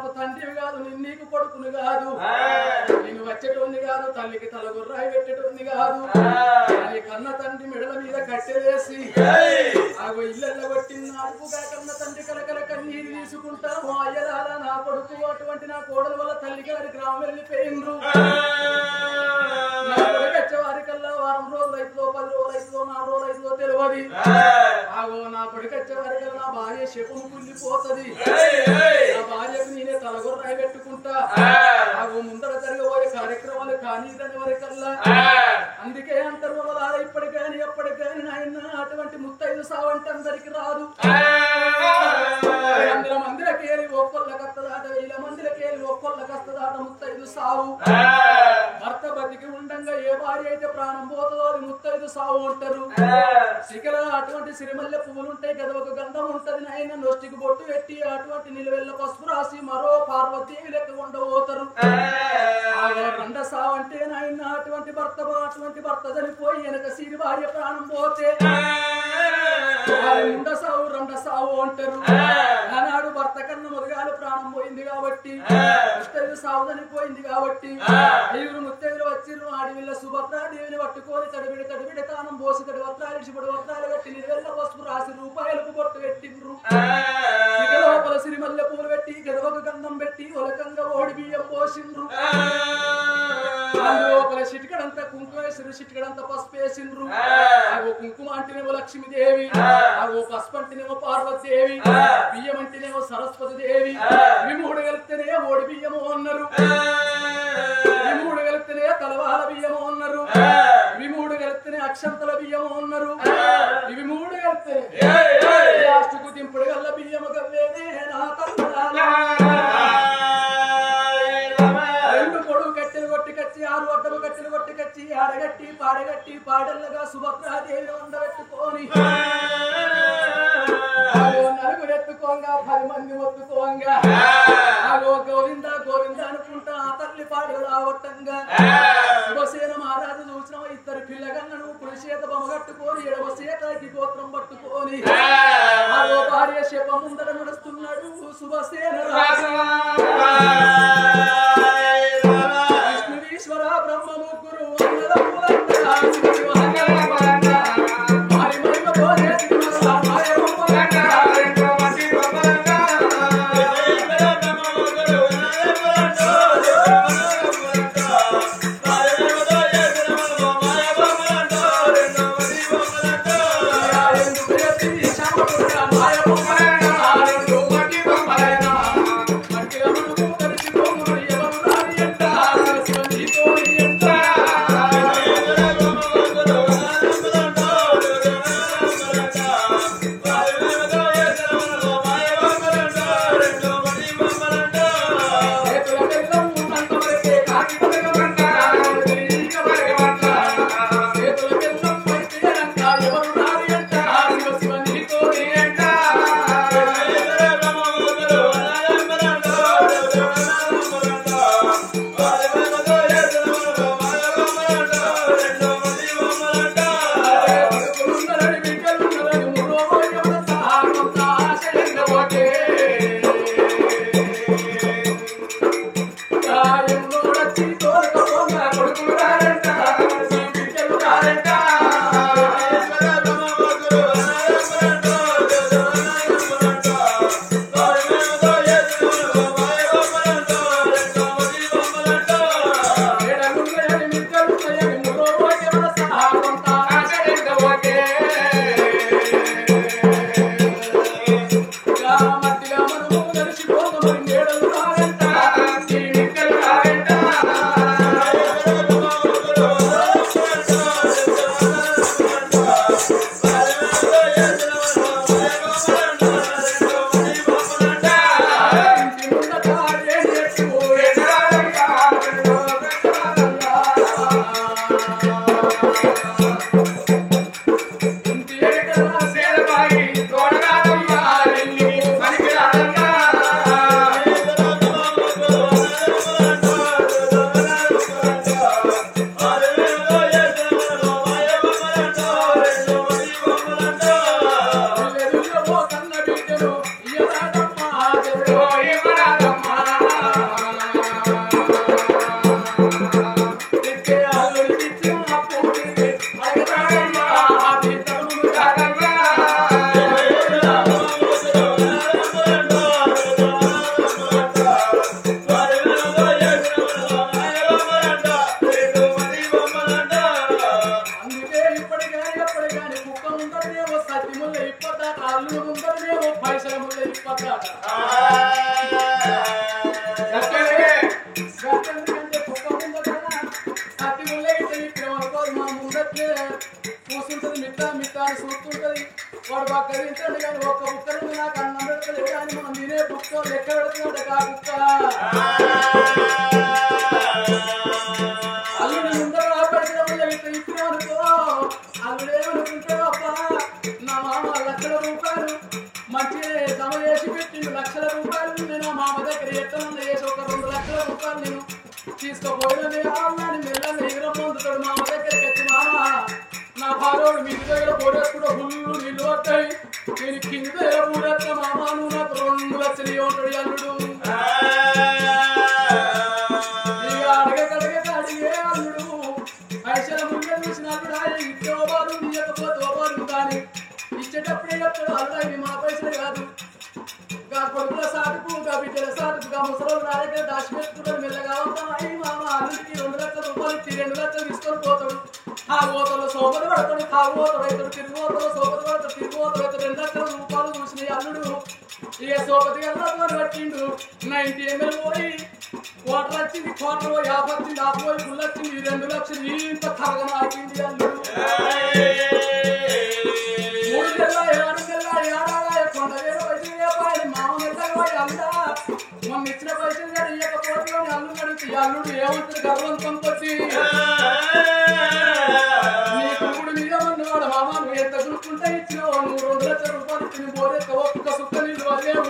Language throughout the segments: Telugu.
నాకు తండ్రివి కాదు, నేను నీకు కొడుకును కాదు, నేను వచ్చేటోంది కాదు, తల్లికి తలగుర్రాయి పెట్టేటోంది కాదు అని కన్న తండ్రి మెడల మీద కట్టెలేసి ఆగో ఇళ్ళల్లో కొట్టిన అడుపుగా కన్న తండ్రి కలకల కన్నీరు తీసుకుంటాము. అయ్యలాల నా కొడుకు అటువంటి నా కోడల వల్ల తల్లి గారి గ్రామం వెళ్ళిపోయిండ్రు. నా కొడుకు వచ్చేవారికల్లా వారం రోజులు అవుతుందో 10 రోజులు అవుతుందో 4 రోజులు అవుతుందో తెలియదు. ఆగో నా కొడుకు వచ్చేవారికల్లా నా భార్య శకును కుళ్ళిపోతుంది. నా భార్యకు నేనే తలగొర్రాయి పెట్టుకుంటా. ఆగో ముందర జరగబోయే కార్యక్రమాలు కానీ వరకల్లా అందుకే అంటారు వాళ్ళ ఇప్పటికి కానీ ఎప్పటికి కానీ నాయన అటువంటి ముత్తైదు సావంటే అందరికి రాదు. 100 మందిలకి వెళ్ళి ఒక్కొల్లకి వస్తుందాట, 1000 మందిలకి వెళ్ళి ఒక్కొల్లకి వస్తుందాట ముత్తైదు సావు. భర్త బతికి ఉండంగా ఏ భార్య అయితే ప్రాణం పోతుందో అది ముత్తైదు సావు అంటారు. శిఖర అటువంటి సిరిమల్లె పువ్వులు ఉంటాయి కదా, ఒక గంధం ఉంటది నాయన, నొష్టికి బొట్టు పెట్టి అటువంటి నిలువెల్ల పసుపు రాసి మరో పార్వతీవి లెక్క ఉండబోతారు. రెండ సావు అంటే నాయన అటువంటి భర్త చనిపోయి వెనక సిరి భార్య ప్రాణం పోతే రెండ సావు అంటారు. ఆనాడు భర్త కన్నా మొదగాలు ప్రాణం పోయింది కాబట్టి ముత్తైదు సావు చనిపోయింది కాబట్టి 5 ముత్తైదులు వచ్చిర్రు. అడవిలో సుభద్రాదేవిని పట్టుకొని తడిబిడి తానం పోసి తడి వస్త్రాలు ఇచ్చిపడి వస్త్రాలు కట్టి నిలువెల్ల పసుపు రాసి రూపాయలకు బొట్టు పెట్టిండ్రు. లోపల సిరిమల్లె పూలు పెట్టి గదవకు గంధం పెట్టి ఒలకంగా ఓడి బియ్యం పోసిండ్రు. లోపల చిటికడంతా కుంకుమ వేసిండ్రు, చిటికడంతా పసుపు వేసిండ్రు. ఆగో కుంకుమ అంటేనేమో లక్ష్మీదేవి, ఆగో పసుపు అంటేనేమో పార్వతీదేవి, బియ్యం అంటేనేమో సరస్వతి దేవి. ఇవి 3 కలిపితేనే ఓడి బియ్యము అన్నారు, ఇవి 3 కలిపితేనే తలవాల బియ్యము అన్నారు, ఇవి 3 కలిపితేనే అక్షంతల బియ్యము అన్నారు, ఇవి 3 కలిపితేనే లాస్ట్కు దింపుడు గల్ల బియ్యము గవ్వేనే నా తల్లాల. 2 పొడుగు కట్టెలు కొట్టికచ్చి 6 అడ్డలు కట్టెలు కొట్టికచ్చి ఆడగట్టి పాడెల్లగా సుభద్రాదేవి ఉండబెట్టుకొని నలుగురు ఎత్తుకోంగా 10 మంది ఒత్తుకోంగా ఆగో గోవింద గోవింద అనుకుంటా ఆ తల్లి పాడులు ఆవట్టంగా శివసేన మహారాజు చూసిన 2 పిల్లగన్నను కుడి చేత బొమ్మగట్టుకొని ఎడవ చేతకి గోత్రం పట్టుకొని ఆగో భార్య శప ముందర నడుస్తున్నాడు శుభసేన రాజు. విష్ణువీశ్వర బ్రహ్మ ముగ్గురు పక్కదించండి కానీ ఒక్క ముక్కలు నాకు అన్నం పెడతలేదు కానీ మనం తినే బుక్క లెక్క పెడుతున్నాడు కా బుక్క అల్లుడు ముందర పెట్టిన ఇప్పుడు అనుకో అల్లుడేమనుకుంటాడు అబ్బా నా మామ లక్షల రూపాయలు మంచి జమ చేసి పెట్టిండు లక్షల రూపాయలు నేను మామ దగ్గర ఎత్తనన్న చేసి ఒక 2 లక్షల రూపాయలు నేను తీసుకుపోయినది అన్నాని మెల్లగా ఎగరం పొందుతాడు మామ దగ్గరికి వచ్చి మామ నా భార్యడు మీ దగ్గర పోరేసుకుంటే ఫుల్లు నీళ్ళు పట్టాయి నేను కింద దగ్గర పూరేస్తా మామ నువ్వు నాకు 2 లక్షలు ఇవ్వంటాడు అల్లుడు ఇక అడగ అడిగే అల్లుడు పైసల ముందే చూసిన అల్లుడు ఇచ్చే ఓబారు ఇవ్వకపోతే ఓబారు కానీ ఇచ్చేటప్పుడే చెప్తాడు అల్లుడు ఇవి మా పైసలు కాదు కొడుకుల సాటుకు బిడ్డల సాటుకు ముసలు నా దగ్గర దాచిపెట్టుకుంటాడు మెల్లగా అవుతాయి మామ అల్లుడికి 2 లక్షల రూపాయలు ఇచ్చి 2 లక్షలు తీసుకొని పోతాడు ఆ ఓతలో సోపతి పడతాడు తాగుబోతాడు అవుతాడు తిరుగుబోతలో సోపతి పడతాడు తిరుగుబోతాడు అవుతాడు 2 లక్షల రూపాయలు చూసిన అల్లుడు ఇక సోపతి గల్లా పట్టిండు 90 ml పోయి కోటర్ వచ్చింది కోటర్ 50 వచ్చింది ఆ పోయి ఫుల్ వచ్చింది 2 లక్షలు ఇంత కరగన ఆగింది అల్లుడు 3 నెలల 6 నెలల ఏడాది కొండ వేల పైసలు మామ మెల్లగా అల్లుడా మొన్న ఇచ్చిన పైసలు కూడా ఇవ్వకపోతే అల్లుడు అడిగితే అల్లుడు ఏమంటాడు గర్వంతం కొట్టి నీ కురుడు మీద ఉన్నవాడు మామ నువ్వు ఎంత చూసుకుంటే ఇచ్చినావు నువ్వు 2 లక్షల రూపాయలు ఇచ్చి పోరేస్తే ఒక్క సుక్క నీళ్ళు వదిలేవు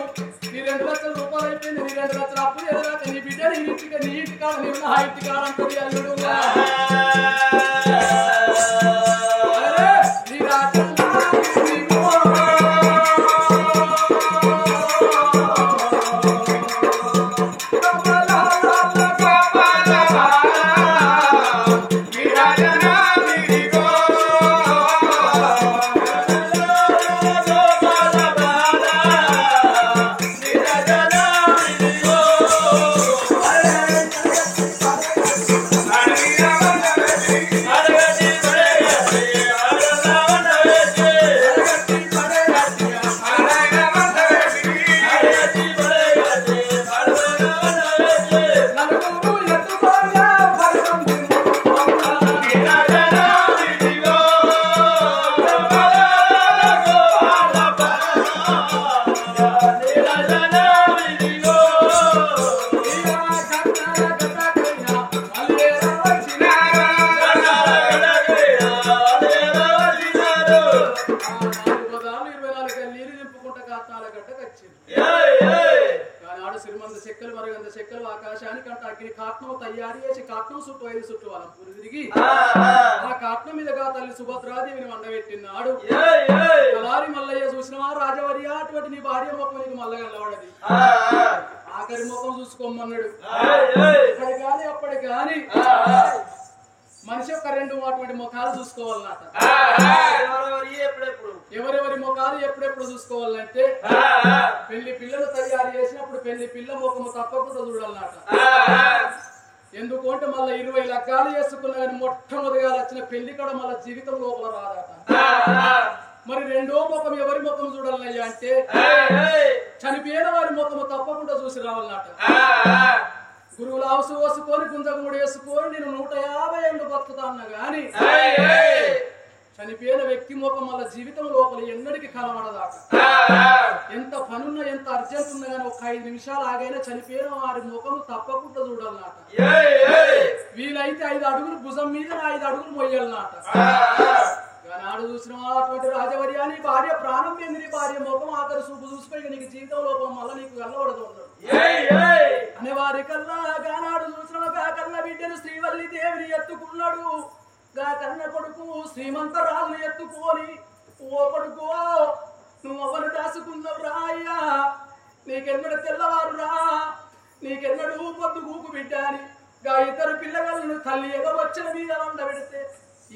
నీ 2 లక్షల రూపాయలు అయిపోయింది నీ 2 లక్షల అప్పు ఎదురాక నీ బిడ్డ నీ ఇంటి కాడ నీ నా ఇంటి కాడ అంటుంది అల్లుడు నీ రాజ్యం తయారు చేసి కాట్నం చుట్టూ 5 చుట్టూ వాళ్ళ పూరి తిరిగి ఆ కాట్నం మీదగా తల్లి సుభద్రాదేవిని వండబెట్టినాడు కలారి మల్లయ్య చూసినవా రాజవర్య అటువంటి నీ భార్య ముఖం నీకు మల్లగా నిలబడది ఆఖరి ముఖం చూసుకోమన్నాడు అప్పటి కానీ మనిషి యొక్క 2 అటువంటి ముఖాలు చూసుకోవాలన్నమాట ఎవరెవరి ముఖాలు ఎప్పుడెప్పుడు చూసుకోవాలంటే పెళ్లి పిల్లలు తయారు చేసినప్పుడు పెళ్లి పిల్ల ముఖము తప్పకుండా చూడాలన్నమాట ఎందుకంటే మళ్ళీ 20 లగ్గాలు చేసుకున్నా కానీ మొట్టమొదటిగా వచ్చిన పెళ్లి కూడా మళ్ళీ జీవితం లోపల రాదట మరి 2వ ముఖం ఎవరి ముఖం చూడాలయ్యా అంటే చనిపోయిన వారి ముఖము తప్పకుండా చూసి రావాలన్నట గురువులు అవసు వేసుకొని గుంజగుముడు వేసుకొని నేను 150 ఏళ్ళు బతుకుతా అన్నా గాని చనిపోయిన వ్యక్తి ముఖం వల్ల జీవితం లోపల ఎన్నడికి కలవడదాక ఎంత పనున్నా ఎంత అర్జెంట్ ఉన్నా కానీ ఒక 5 నిమిషాలు ఆగైనా చనిపోయిన వారి ముఖం తప్పకుండా చూడాలన్నమాట వీలైతే 5 అడుగులు భుజం మీద 5 అడుగులు మొయ్యాలన్నమాట నాడు చూసిన అటువంటి రాజవర్యాన్ని భార్య ప్రాణం పెంది భార్య ముఖం ఆఖరి చూపు చూసిపోయి నీకు జీవితం లోపం మళ్ళీ నీకు వెళ్ళవడదు అనే వారి కల్లా గానాడు చూసిన కన్న బిడ్డను శ్రీవల్లి దేవిని ఎత్తుకున్నాడు గా కన్న కొడుకు శ్రీమంతరాలను ఎత్తుకొని ఓ కొడుకు నువ్వు అవను దాసుకున్నావు రా అయ్యా నీకెన్నడు తెల్లవారు రా నీకెన్నడు పొద్దు కూకు బిడ్డ అని గా 2 పిల్లగాళ్ళను తల్లి ఏదో వచ్చిన మీద వండ పెడితే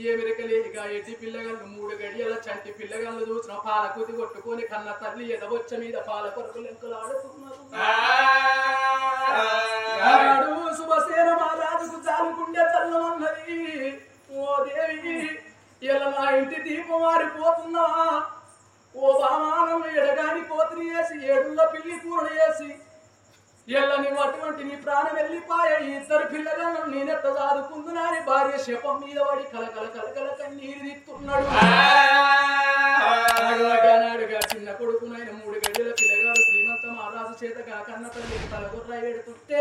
ఏమిరకలేనిగా ఎట్టి పిల్లగాళ్ళు 3 గడియల చంటి పిల్లగాళ్ళు చూసిన పాల కుది కొట్టుకొని కన్న తల్లి ఎదవచ్చ మీద పాల కొరకు లెక్కలు ఆడుతున్నారు శుభసేన మహారాజుకు చాలుకుండే చల్లమన్నది ఓ దేవి ఇలా నా ఇంటి దీపం మారిపోతున్నా ఓ బామానం ఎడగాని కోతిని వేసి 7 పిల్లి కూర వేసి ఎల్లని అటువంటి నీ ప్రాణం వెళ్ళిపోయా 2 పిల్లలను నేనెట్ట దాదుకుందునా అని భార్య శపం మీద పడి కలకల కన్నీరు దిక్కున్నాడు చేతగా కన్న తల్లికి తలగొర్రాయి పెడుతుంటే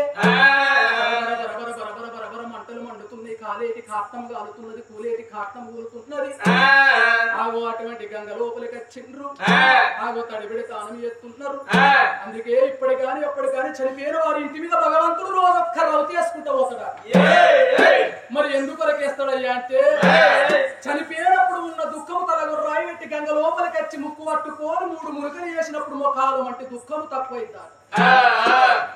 బరబర మంటలు మండుతుంది, కాలేటి కాట్నం కాలుతున్నది, కూలేటి కాట్నం కూలుతున్నది. ఆగో అటువంటి గంగ లోపలికి వచ్చిండ్రు, ఆగో తడిబిడి తానం చేస్తున్నారు. అందుకే ఇప్పటి కానీ అప్పటి కానీ చనిపోయిన వారి ఇంటి మీద భగవంతుడు రోజు ఒక్క రౌతి వేసుకుంటా పోతాడా? మరి ఎందుకు కొరకేస్తాడయ్యా అంటే చనిపోయినప్పుడు ఉన్న దుఃఖము తలగొర్రాయి పెట్టి గంగ లోపలికి వచ్చి ముక్కు పట్టుకొని 3 మురుకలు చేసినప్పుడు మొఖాలు అంటే దుఃఖము తక్కువైతాడు.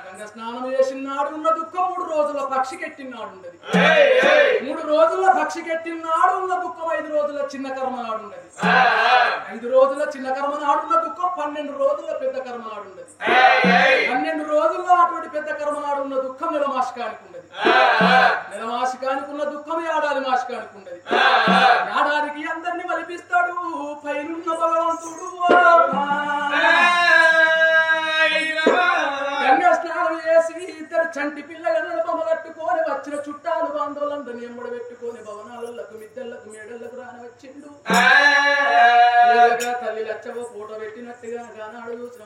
గంగ స్నానం చేసినాడు ఉన్న దుఃఖం 3 రోజుల పక్షి కెట్టినాడు ఉన్నది. 3 రోజుల పక్షి కెట్టినాడు ఉన్న దుఃఖం 5 రోజుల చిన్న కర్మ నాడు ఉన్నది. 5 రోజుల చిన్న కర్మ నాడున్న దుఃఖం 12 రోజుల పెద్ద కర్మ నాడు ఉన్నది. 12 రోజుల్లో అటువంటి పెద్ద కర్మ నాడు ఉన్న దుఃఖం నెలమాసికానికి ఉన్నది. నెలమాసికానికి ఉన్న దుఃఖం ఏడాది మాసికానికి ఉన్నది. ఏడాదికి అందరినీ మలిపిస్తాడు పైనున్న భగవంతుడు. గంగా స్నానం చేసి 2 చంటి పిల్లలను బొమ్మగట్టుకొని వచ్చిన చుట్టాలు బాంధవులందరినీ ఎంబడ పెట్టుకొని భవనాలకు మిద్దెలకు మేడలకు రానవచ్చిండు. తల్లి లచ్చవ ఫోటో పెట్టినట్టుగా గానాడు చూసిన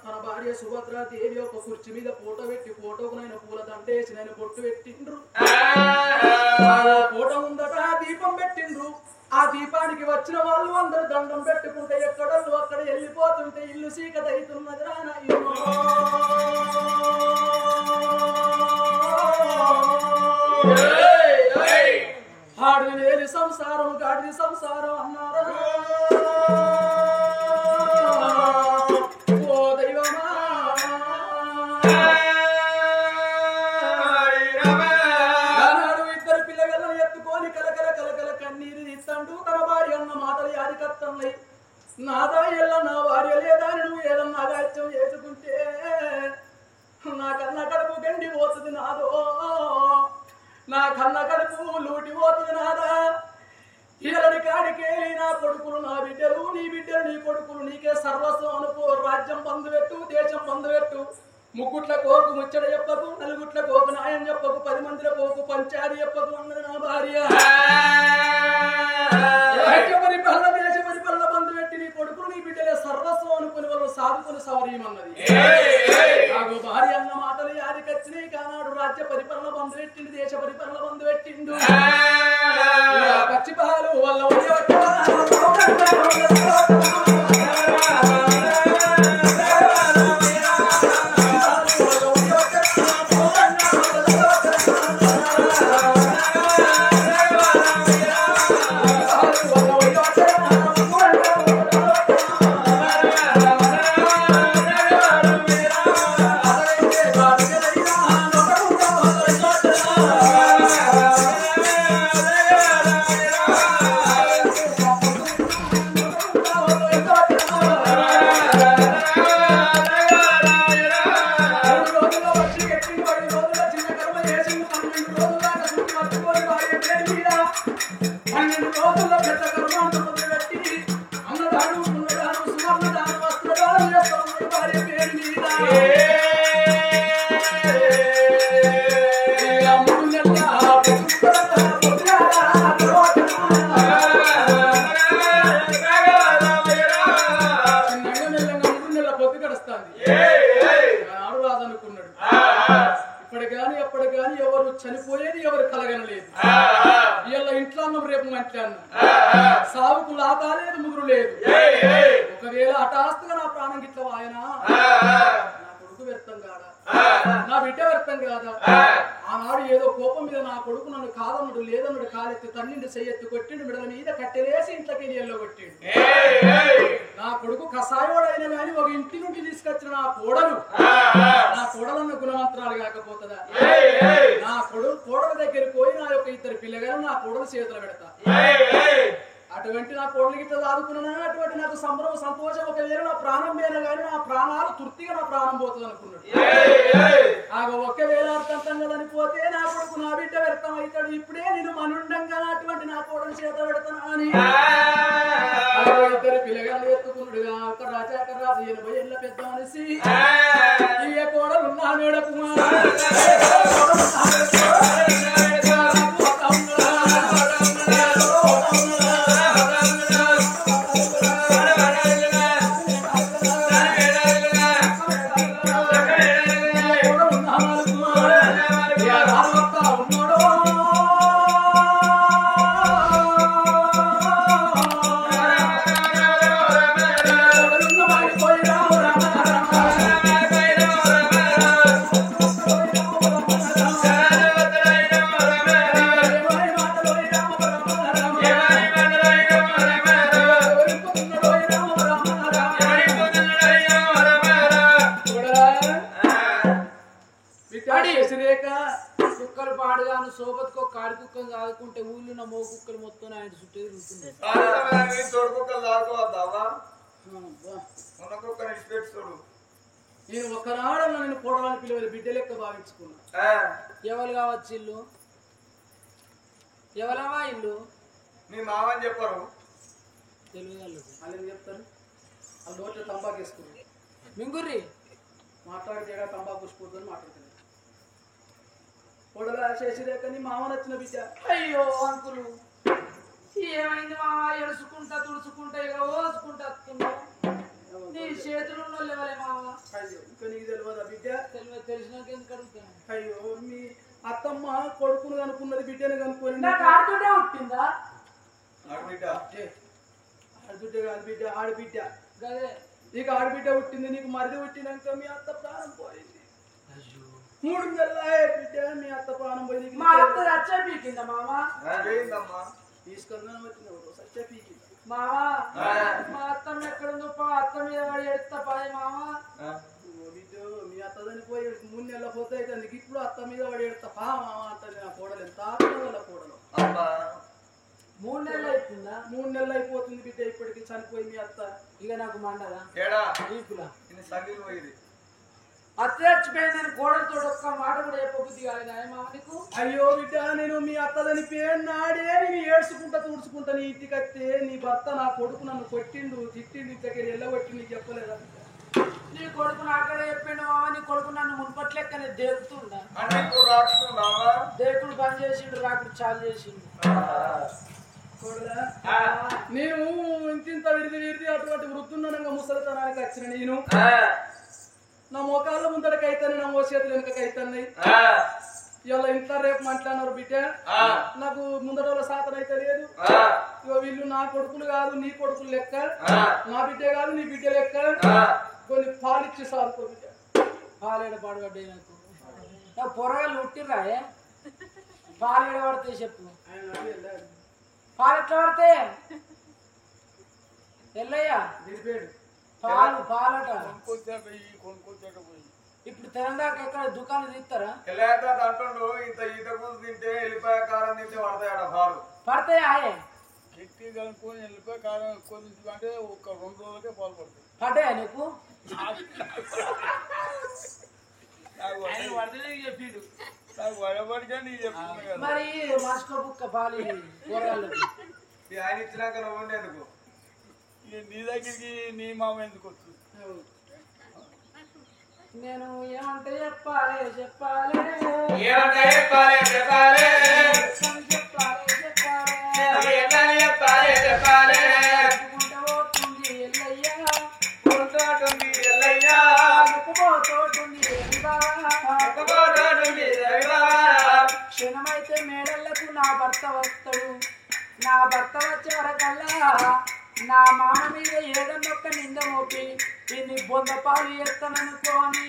తన భార్య సుభద్ర దేవి ఒక కుర్చీ మీద ఫోటో పెట్టి ఫోటోకు నైనా పూల దండేసి నైనా బొట్టు పెట్టిండ్రు. ఫోటో ముందట దీపం పెట్టిండ్రు. ఆ దీపానికి వచ్చిన వాళ్ళు అందరూ దండం పెట్టుకుంటే ఎక్కడో అక్కడ వెళ్ళిపోతుంటే ఇల్లు చీకటి అవుతున్నది. ఆడిది లేని సంసారం గాడిది సంసారం అన్నారా? ఓ దైవమా ఆనాడు 2 పిల్లలను ఎత్తుకొని కలకల కలకల కన్నీరు తీస్తాడు. తన భార్య అన్న మాటలు యాదికత్తన్నాయి. నాదా ఎల్ల నా భార్య లేదా నువ్వు ఏదన్నా అగాత్యం చేసుకుంటే నా కన్న కడుపు గండి పోతుంది నాదో, నా కన్న కడుపు లూటి పోతుంది నాదా. ఇళ్ళడి కాడికేలి నా కొడుకులు నా బిడ్డలు, నీ బిడ్డలు నీ కొడుకులు నీకే సర్వస్వం అనుకో. రాజ్యం బంధు పెట్టు, దేశం బంధు పెట్టు. 3 గుట్ల కోకు ముచ్చట చెప్పకు, 4 గుట్ల కోకు న్యాయం చెప్పకు, 10 మందిల కోకు పంచాది చెప్పకు అన్నది నా భార్య. రాజ్య పరిపాలన దేశ పరిపాలన బంధు పెట్టి నీ కొడుకులు నీ బిడ్డలే సర్వస్వం అనుకుని వాళ్ళు సాధుకుని సవరీమన్నది. నాకు భార్య అన్న మాటలు యాదికొచ్చినాయి. కానాడు రాజ్య పరిపాలన బంధు పెట్టిండు, దేశ పరిపాలన బంధు పెట్టిండు. పచ్చిపాలు వాళ్ళ చనిపోయేది ఎవరు కలగనలేదు. ఇవాళ ఇంట్లో అన్నం రేపు మంచి అన్నం, సాగుకు లాభాలేదు ముదురు లేదు. ఒకవేళ హఠాత్తుగా నా ప్రాణం గిట్ల ఆయన నా కొడుకు వ్యర్థం కాదా, నా బిడ్డ వ్యర్థం కాదా? ఆనాడు ఏదో కోపం మీద నా కొడుకు నన్ను కాదన్నాడు లేదన్నాడు, కాలెత్తి తన్నిండి చెయ్యెత్తి కొట్టిండు, మెడల మీద కట్టెలేసి ఇంట్లోకి నీళ్ళలో కొట్టిండు. నా కొడుకు కషాయోడైనా గాని ఒక ఇంటి నుండి తీసుకొచ్చిన నా కోడలన్న గుణవంతరాలు కాకపోతుందా? నా కోడల దగ్గరికి పోయి నా యొక్క 2 పిల్లగారు నా కోడలు చేతులు పెడతా. అటువంటి నా కోడలు గిట్ల దాదుకున్నా అటువంటి నాకు సంబరం సంతోషం. ఒకవేళ నా ప్రాణం మీద గాని నా ప్రాణాలు తృప్తిగా నా ప్రాణం పోతుంది అనుకున్నాడు. ఒకవేళ అర్థంతంగా చనిపోతే నా కొడుకు నా బిడ్డ వ్యర్థం అవుతాడు. ఇప్పుడే నేను మనుండంగా అటువంటి నా కోడలు చేత పెడతాను అని 2 పిల్లగాళ్ళు ఎత్తుకున్నాడుగా. ఒక రాజు 80 ఏళ్ళ పెద్ద మనిషి ఏ కోడలు నా మేడకు కుక్కలు పాడుగాను సోబత్కో కాడి కుక్కలు సాదుకుంటే ఊళ్ళో ఉన్న మో కుక్కలు మొత్తం ఆయన చుట్టూ తిరుగుతుంది. నేను ఒకనాడు నేను పోవడానికి పిల్లలు బిడ్డ లెక్క భావించుకున్నా. ఎవరు కావచ్చు ఇల్లు ఎవరవా ఇల్లు మీ మామని చెప్పరు తెలుగు వాళ్ళు ఏం చెప్తారు? వాళ్ళు నోట్లో తంబాకు వేసుకున్నారు. మింగుర్రి మాట్లాడితే తంబాకు పుష్పోతుందని మాట్లాడుతున్నారు. పొడలా చేసిరేక నీ మామ నచ్చిన బిడ్డ. అయ్యో అంకులు ఏమైంది మామ ఎడుచుకుంటా తుడుచుకుంటా ఇక ఓసుకుంటా వస్తున్నావు. నీ చేతులు ఉన్న లేవలే మామ. అయ్యో ఇంకా నీకు తెలియదా బిడ్డ? తెలిసినాక ఎందుకు అడుగుతాను? అయ్యో మీ అత్తమ్మ కొడుకును కనుక్కున్నది బిడ్డను కనుక్కొని నాకు ఆడుతుంటే పుట్టిందా? ఆడబిడ్డ కాదు బిడ్డ ఆడబిడ్డ. గదే నీకు ఆడబిడ్డ పుట్టింది. నీకు మరిది పుట్టినాక మీ అత్త ప్రాణం పోయింది. 3 నెలల బిడ్డ మీ అత్త ప్రాణం పోయింది. మా అత్త రచ్చ పీకిందా మామ? తీసుకుందాం వచ్చిన సచ్చ పీకింది మామ. మా అత్తమ్మ ఎక్కడుందో అత్త మీద వాడు ఎడతా పాయ మామ. బిడ్డ మీ అత్త చనిపోయి 3 నెలల పోతే అయితే ఇప్పుడు అత్త మీద వాడు ఎడతా పా మామ అంటది. నా కోడలు ఎంత వాళ్ళ కోడలు 3 నెలలు అయిపోయిందా? 3 నెలలు అయిపోతుంది బిడ్డ ఇప్పటికి చనిపోయి మీ అత్త. ఇక నాకు మండదా ఈపులా అత్త చచ్చిపోయిందని కోడలతో ఒక్క మాట కూడా చెప్పబుద్ధి కాలేదు మామ నీకు? అయ్యో బిడ్డ నేను మీ అత్త చనిపోయిన నాడే నేను ఏడ్చుకుంటా తుడుచుకుంటా నీ ఇంటికి వస్తే నీ భర్త నా కొడుకు నన్ను కొట్టిండు తిట్టిండు ఇంతకెళ్ళి ఎల్లగొట్టిండు నీకు చెప్పలేదా? నీ కొడుకు నాకడే చెప్పిండు మామ. నీ కొడుకు నన్ను మున్పట్లెక్కనే దేకుతుండా? దేకుడు బంద్ చేసిండు రాకుడు చాలు చేసిండు. నేను ఇంత విడిది అటువంటి వృద్ధుండగా ముసలితనానికి వచ్చిన నేను నా మోకాళ్ళ ముందరకైతాను నా మోసేతులు వెనుకైతున్నాయి. ఇలా ఇంత రేపు మాట్లాడినారు బిడ్డ. నాకు ముందట సాధన అయితే లేదు. వీళ్ళు నా కొడుకులు కాదు నీ కొడుకులు లెక్క. నా బిడ్డ కాదు నీ బిడ్డ లెక్క. కొన్ని పాలిచ్చి సాదుకో బిడ్డ. పాలేడ పాడుపడ్డాయి నాకు పొరగాళ్ళు ఉట్టిర్రాయే. పాలేడ పడతాయి చెప్పు. పాలు ఎట్లా పడతాయి ఎల్లయ్యా? పాలు పాలట ఇప్పుడు తెలంగాణ ఎక్కడ దుకాణం తీస్తారా? అంటుండు ఇంత ఈత కూసు తింటే ఎల్లిపాయ కారం తింటే పడతాయట పాలు. పడతాయా? చెట్టి కలుపుకొని ఎల్లిపాయ కారం ఎక్కువ తింటే ఒక 2 రోజులకే పాలు పడతాయి. పడ్డాయా నీకు? చెప్పిండు నాకు వడబడిగా నీ చెప్తున్నా కదా. మరి మాస్కో బుక్క పాలు కూరగాయలు ఆయన ఇచ్చినాక నువ్వు ఉండేందుకు నీ దగ్గరికి నీ మామ ఎందుకు వచ్చు? నేను ఏమంటే చెప్పాలి చెప్పాలి పోతుంది ఎల్లయ్యా క్షణమైతే మేడళ్లకు నా భర్త వస్తాడు. నా భర్త వచ్చే వరకల్లా నా మామ మీద ఏదన్నొక్క నింద మోపి దీన్ని బొంద పాలు ఎత్తననుకోని